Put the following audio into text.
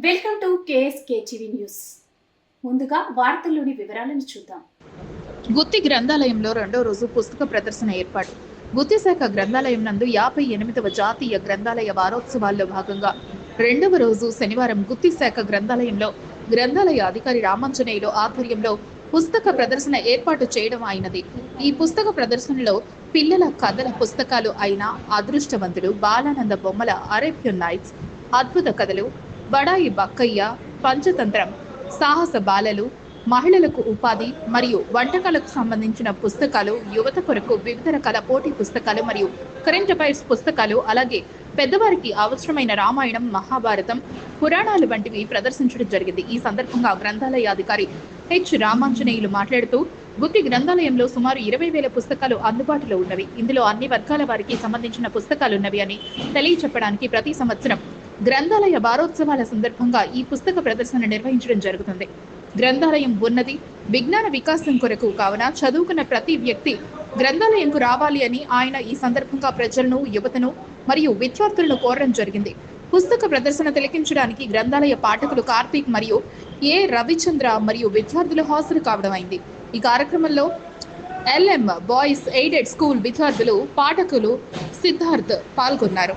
Welcome to KSK TV news. ముందుగా వార్తల్లోని వివరాలను చూద్దాం. గుత్తి గ్రంథాలయంలో రెండో రోజు పుస్తక ప్రదర్శన ఏర్పాటు. గుత్తి శాఖ గ్రంథాలయం నందు 58వ జాతీయ గ్రంథాలయ వారోత్సవాల్లో భాగంగా రెండవ రోజు శనివారం గుత్తి శాఖ గ్రంథాలయంలో గ్రంథాలయ అధికారి రామాంజనేయులు ఆధ్వర్యంలో పుస్తక ప్రదర్శన ఏర్పాటు చేయడం అయినది. ఈ పుస్తక ప్రదర్శనలో పిల్లల కథల పుస్తకాలు అయిన అదృష్టవంతుడు, బాలానంద బొమ్మల అరేబ్యన్ నైట్స్, అద్భుత కథలు, బడాయి బక్కయ్య, పంచతంత్రం, సాహస బాలలు, మహిళలకు ఉపాధి మరియు వంటకాలకు సంబంధించిన పుస్తకాలు, యువత కొరకు వివిధ రకాల పోటీ పుస్తకాలు మరియు కరెంట్ అఫైర్స్ పుస్తకాలు, అలాగే పెద్దవారికి అవసరమైన రామాయణం, మహాభారతం, పురాణాలు వంటివి ప్రదర్శించడం జరిగింది. ఈ సందర్భంగా గ్రంథాలయ అధికారి హెచ్ రామాంజనేయులు మాట్లాడుతూ, గుత్తి గ్రంథాలయంలో సుమారు 20,000 పుస్తకాలు అందుబాటులో ఉన్నవి. ఇందులో అన్ని వర్గాల వారికి సంబంధించిన పుస్తకాలున్నవి అని తెలియచెప్పడానికి ప్రతి సంవత్సరం గ్రంథాలయ వారోత్సవాల సందర్భంగా ఈ పుస్తక ప్రదర్శన నిర్వహించడం జరుగుతుంది. గ్రంథాలయం ఉన్నది విజ్ఞాన వికాసం కొరకు కావున చదువుకున్న ప్రతి వ్యక్తి గ్రంథాలయంకు రావాలి అని ఆయన ఈ సందర్భంగా ప్రజలను, యువతను మరియు విద్యార్థులను కోరడం జరిగింది. పుస్తక ప్రదర్శన తిలకించడానికి గ్రంథాలయ పాఠకులు కార్తీక్ మరియు ఏ రవిచంద్ర మరియు విద్యార్థులు హాజరు కావడం అయింది. ఈ కార్యక్రమంలో LM బాయ్స్ ఎయిడెడ్ స్కూల్ విద్యార్థులు, పాఠకులు సిద్ధార్థ్ పాల్గొన్నారు.